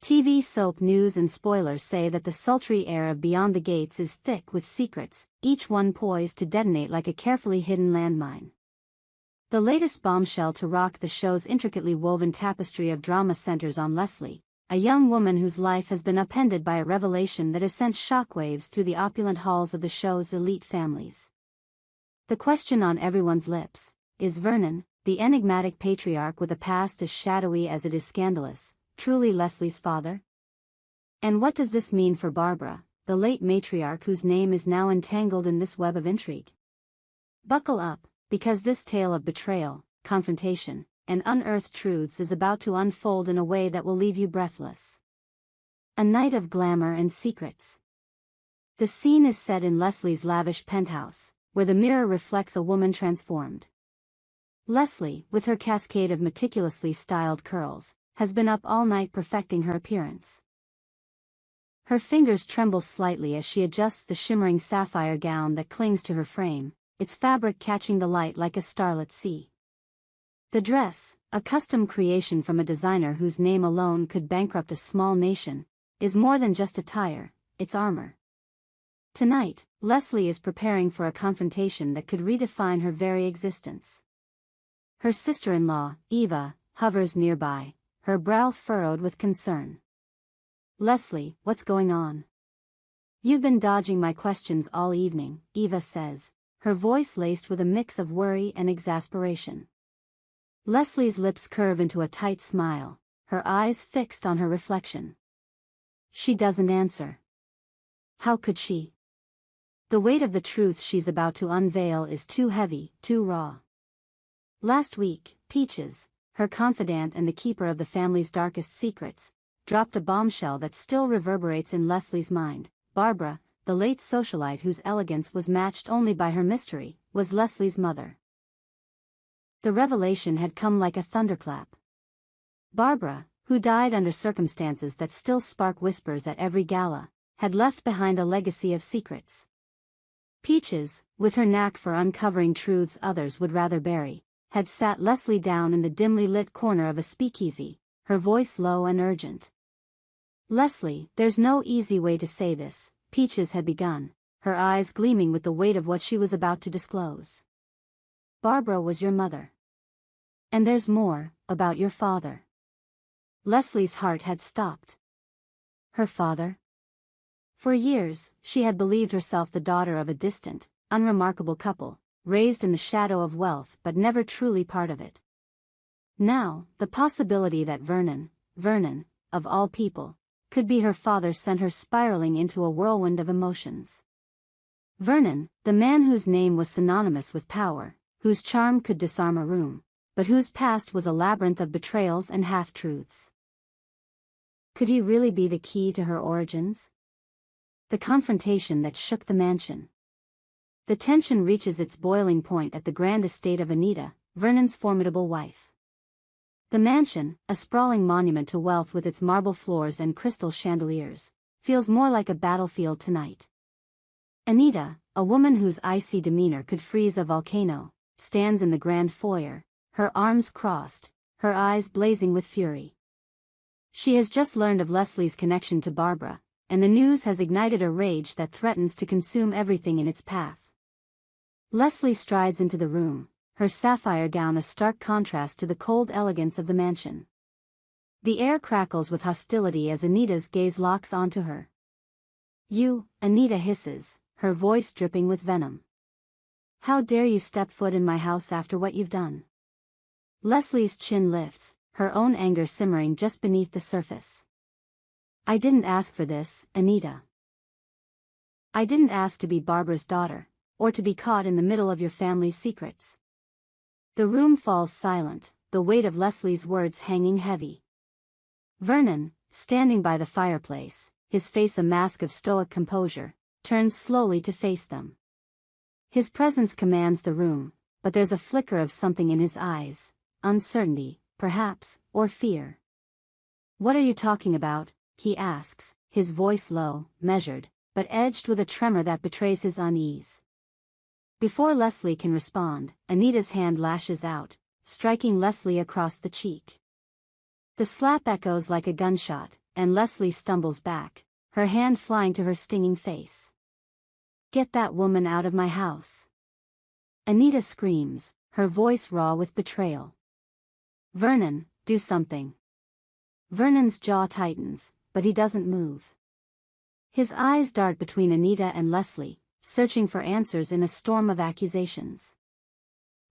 TV soap news and spoilers say that the sultry air of Beyond the Gates is thick with secrets, each one poised to detonate like a carefully hidden landmine. The latest bombshell to rock the show's intricately woven tapestry of drama centers on Leslie, a young woman whose life has been upended by a revelation that has sent shockwaves through the opulent halls of the show's elite families. The question on everyone's lips, is Vernon, the enigmatic patriarch with a past as shadowy as it is scandalous, truly Leslie's father? And what does this mean for Barbara, the late matriarch whose name is now entangled in this web of intrigue? Buckle up, because this tale of betrayal, confrontation, and unearthed truths is about to unfold in a way that will leave you breathless. A night of glamour and secrets. The scene is set in Leslie's lavish penthouse, where the mirror reflects a woman transformed. Leslie, with her cascade of meticulously styled curls, has been up all night perfecting her appearance. Her fingers tremble slightly as she adjusts the shimmering sapphire gown that clings to her frame, its fabric catching the light like a starlit sea. The dress, a custom creation from a designer whose name alone could bankrupt a small nation, is more than just attire, it's armor. Tonight, Leslie is preparing for a confrontation that could redefine her very existence. Her sister-in-law, Eva, hovers nearby, her brow furrowed with concern. "Leslie, what's going on?" "You've been dodging my questions all evening," Eva says, her voice laced with a mix of worry and exasperation. Leslie's lips curve into a tight smile, her eyes fixed on her reflection. She doesn't answer. How could she? The weight of the truth she's about to unveil is too heavy, too raw. Last week, Peaches, her confidant and the keeper of the family's darkest secrets, dropped a bombshell that still reverberates in Leslie's mind. Barbara, the late socialite whose elegance was matched only by her mystery, was Leslie's mother. The revelation had come like a thunderclap. Barbara, who died under circumstances that still spark whispers at every gala, had left behind a legacy of secrets. Peaches, with her knack for uncovering truths others would rather bury, had sat Leslie down in the dimly lit corner of a speakeasy, her voice low and urgent. "Leslie, there's no easy way to say this," Peaches had begun, her eyes gleaming with the weight of what she was about to disclose. "Barbara was your mother. And there's more, about your father." Leslie's heart had stopped. Her father? For years, she had believed herself the daughter of a distant, unremarkable couple, raised in the shadow of wealth but never truly part of it. Now, the possibility that Vernon, of all people, could be her father sent her spiraling into a whirlwind of emotions. Vernon, the man whose name was synonymous with power, whose charm could disarm a room, but whose past was a labyrinth of betrayals and half-truths. Could he really be the key to her origins? The confrontation that shook the mansion. The tension reaches its boiling point at the grand estate of Anita, Vernon's formidable wife. The mansion, a sprawling monument to wealth with its marble floors and crystal chandeliers, feels more like a battlefield tonight. Anita, a woman whose icy demeanor could freeze a volcano, stands in the grand foyer, her arms crossed, her eyes blazing with fury. She has just learned of Leslie's connection to Barbara, and the news has ignited a rage that threatens to consume everything in its path. Leslie strides into the room, her sapphire gown a stark contrast to the cold elegance of the mansion. The air crackles with hostility as Anita's gaze locks onto her. "You," Anita hisses, her voice dripping with venom. "How dare you step foot in my house after what you've done?" Leslie's chin lifts, her own anger simmering just beneath the surface. "I didn't ask for this, Anita. I didn't ask to be Barbara's daughter, or to be caught in the middle of your family's secrets." The room falls silent, the weight of Leslie's words hanging heavy. Vernon, standing by the fireplace, his face a mask of stoic composure, turns slowly to face them. His presence commands the room, but there's a flicker of something in his eyes, uncertainty, perhaps, or fear. "What are you talking about?" he asks, his voice low, measured, but edged with a tremor that betrays his unease. Before Leslie can respond, Anita's hand lashes out, striking Leslie across the cheek. The slap echoes like a gunshot, and Leslie stumbles back, her hand flying to her stinging face. "Get that woman out of my house." Anita screams, her voice raw with betrayal. "Vernon, do something." Vernon's jaw tightens, but he doesn't move. His eyes dart between Anita and Leslie, searching for answers in a storm of accusations.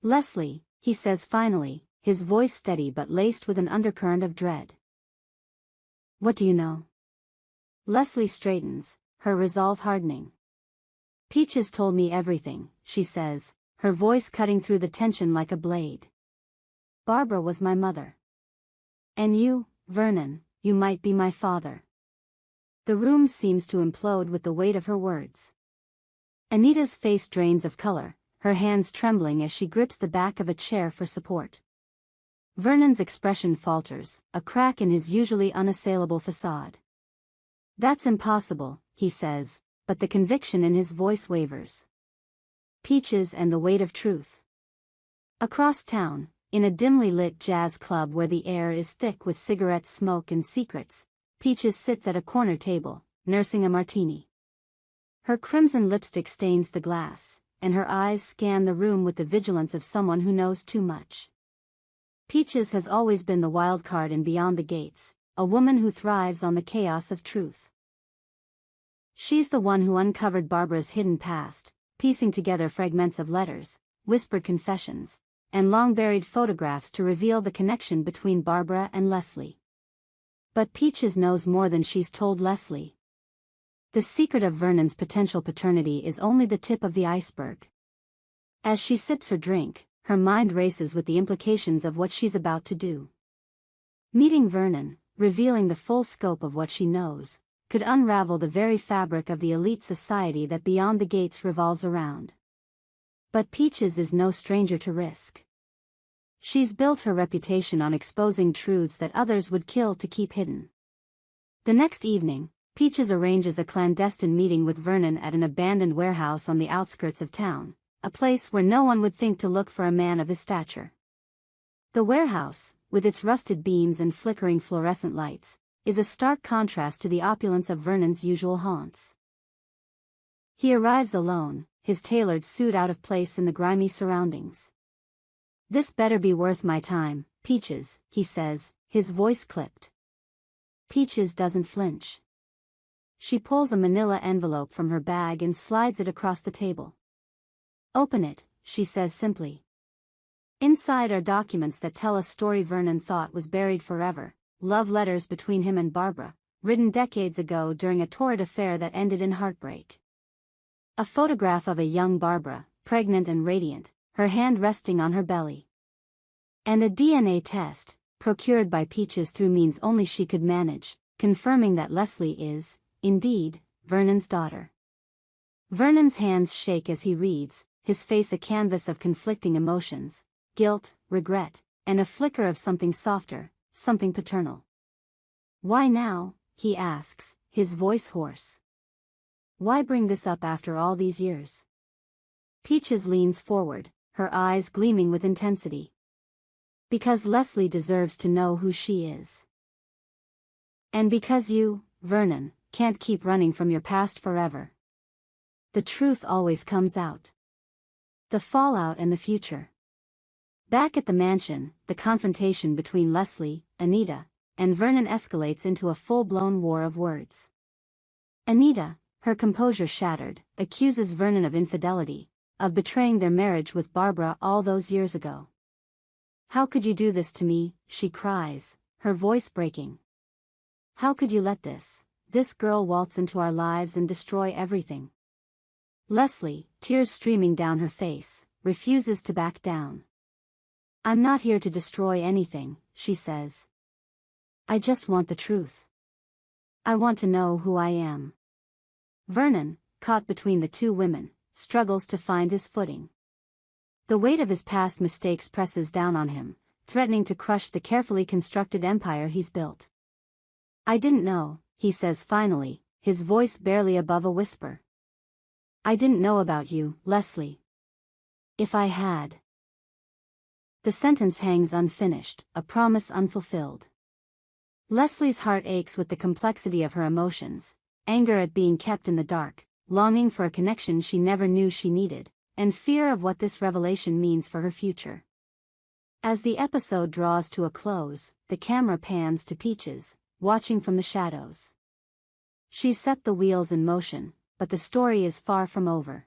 "Leslie," he says finally, his voice steady but laced with an undercurrent of dread. "What do you know?" Leslie straightens, her resolve hardening. "Peaches told me everything," she says, her voice cutting through the tension like a blade. "Barbara was my mother. And you, Vernon, you might be my father." The room seems to implode with the weight of her words. Anita's face drains of color, her hands trembling as she grips the back of a chair for support. Vernon's expression falters, a crack in his usually unassailable facade. "That's impossible," he says, but the conviction in his voice wavers. Peaches and the weight of truth. Across town, in a dimly lit jazz club where the air is thick with cigarette smoke and secrets, Peaches sits at a corner table, nursing a martini. Her crimson lipstick stains the glass, and her eyes scan the room with the vigilance of someone who knows too much. Peaches has always been the wild card in Beyond the Gates, a woman who thrives on the chaos of truth. She's the one who uncovered Barbara's hidden past, piecing together fragments of letters, whispered confessions, and long-buried photographs to reveal the connection between Barbara and Leslie. But Peaches knows more than she's told Leslie. The secret of Vernon's potential paternity is only the tip of the iceberg. As she sips her drink, her mind races with the implications of what she's about to do. Meeting Vernon, revealing the full scope of what she knows, could unravel the very fabric of the elite society that Beyond the Gates revolves around. But Peaches is no stranger to risk. She's built her reputation on exposing truths that others would kill to keep hidden. The next evening, Peaches arranges a clandestine meeting with Vernon at an abandoned warehouse on the outskirts of town, a place where no one would think to look for a man of his stature. The warehouse, with its rusted beams and flickering fluorescent lights, is a stark contrast to the opulence of Vernon's usual haunts. He arrives alone, his tailored suit out of place in the grimy surroundings. "This better be worth my time, Peaches," he says, his voice clipped. Peaches doesn't flinch. She pulls a manila envelope from her bag and slides it across the table. "Open it," she says simply. Inside are documents that tell a story Vernon thought was buried forever, love letters between him and Barbara, written decades ago during a torrid affair that ended in heartbreak. A photograph of a young Barbara, pregnant and radiant, her hand resting on her belly. And a DNA test, procured by Peaches through means only she could manage, confirming that Leslie is, indeed, Vernon's daughter. Vernon's hands shake as he reads, his face a canvas of conflicting emotions, guilt, regret, and a flicker of something softer, something paternal. "Why now?" he asks, his voice hoarse. "Why bring this up after all these years?" Peaches leans forward, her eyes gleaming with intensity. "Because Leslie deserves to know who she is. And because you, Vernon, can't keep running from your past forever. The truth always comes out. The fallout and the future." Back at the mansion, the confrontation between Leslie, Anita, and Vernon escalates into a full-blown war of words. Anita, her composure shattered, accuses Vernon of infidelity, of betraying their marriage with Barbara all those years ago. "How could you do this to me?" she cries, her voice breaking. "How could you let this girl waltz into our lives and destroy everything?" Leslie, tears streaming down her face, refuses to back down. "I'm not here to destroy anything," she says. "I just want the truth. I want to know who I am." Vernon, caught between the two women, struggles to find his footing. The weight of his past mistakes presses down on him, threatening to crush the carefully constructed empire he's built. "I didn't know," he says finally, his voice barely above a whisper. "I didn't know about you, Leslie. If I had..." The sentence hangs unfinished, a promise unfulfilled. Leslie's heart aches with the complexity of her emotions, anger at being kept in the dark, longing for a connection she never knew she needed, and fear of what this revelation means for her future. As the episode draws to a close, the camera pans to Peaches, watching from the shadows. She's set the wheels in motion, but the story is far from over.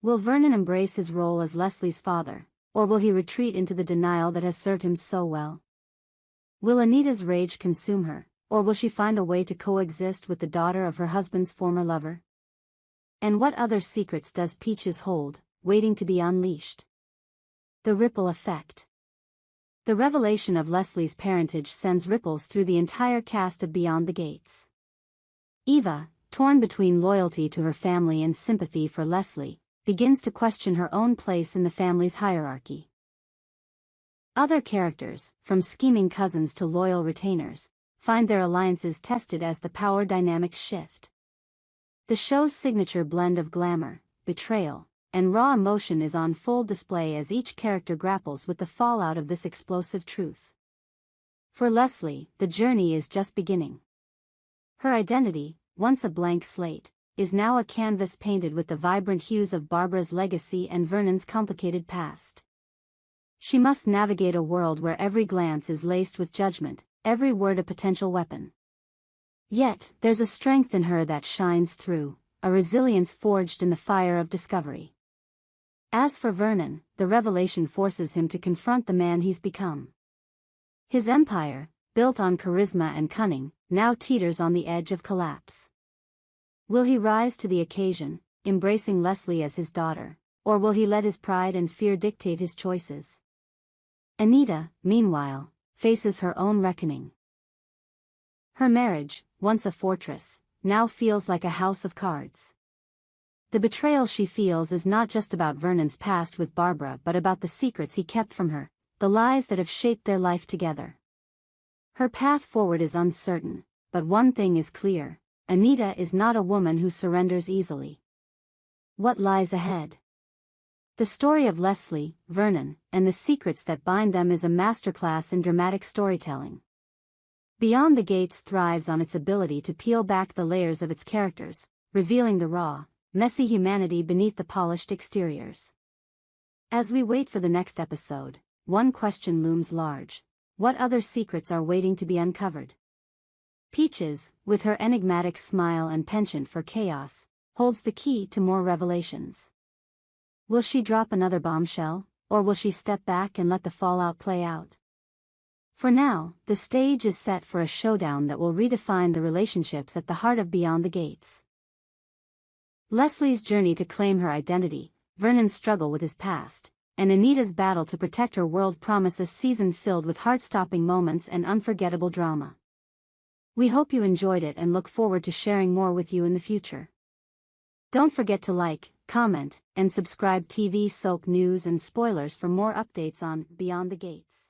Will Vernon embrace his role as Leslie's father, or will he retreat into the denial that has served him so well? Will Anita's rage consume her, or will she find a way to coexist with the daughter of her husband's former lover? And what other secrets does Peaches hold, waiting to be unleashed? The ripple effect. The revelation of Leslie's parentage sends ripples through the entire cast of Beyond the Gates. Eva, torn between loyalty to her family and sympathy for Leslie, begins to question her own place in the family's hierarchy. Other characters, from scheming cousins to loyal retainers, find their alliances tested as the power dynamics shift. The show's signature blend of glamour, betrayal, and raw emotion is on full display as each character grapples with the fallout of this explosive truth. For Leslie, the journey is just beginning. Her identity, once a blank slate, is now a canvas painted with the vibrant hues of Barbara's legacy and Vernon's complicated past. She must navigate a world where every glance is laced with judgment, every word a potential weapon. Yet, there's a strength in her that shines through, a resilience forged in the fire of discovery. As for Vernon, the revelation forces him to confront the man he's become. His empire, built on charisma and cunning, now teeters on the edge of collapse. Will he rise to the occasion, embracing Leslie as his daughter, or will he let his pride and fear dictate his choices? Anita, meanwhile, faces her own reckoning. Her marriage, once a fortress, now feels like a house of cards. The betrayal she feels is not just about Vernon's past with Barbara but about the secrets he kept from her, the lies that have shaped their life together. Her path forward is uncertain, but one thing is clear: Anita is not a woman who surrenders easily. What lies ahead? The story of Leslie, Vernon, and the secrets that bind them is a masterclass in dramatic storytelling. Beyond the Gates thrives on its ability to peel back the layers of its characters, revealing the raw, messy humanity beneath the polished exteriors. As we wait for the next episode, one question looms large: what other secrets are waiting to be uncovered? Peaches, with her enigmatic smile and penchant for chaos, holds the key to more revelations. Will she drop another bombshell, or will she step back and let the fallout play out? For now, the stage is set for a showdown that will redefine the relationships at the heart of Beyond the Gates. Leslie's journey to claim her identity, Vernon's struggle with his past, and Anita's battle to protect her world promise a season filled with heart-stopping moments and unforgettable drama. We hope you enjoyed it and look forward to sharing more with you in the future. Don't forget to like, comment, and subscribe. TV soap news and spoilers for more updates on Beyond the Gates.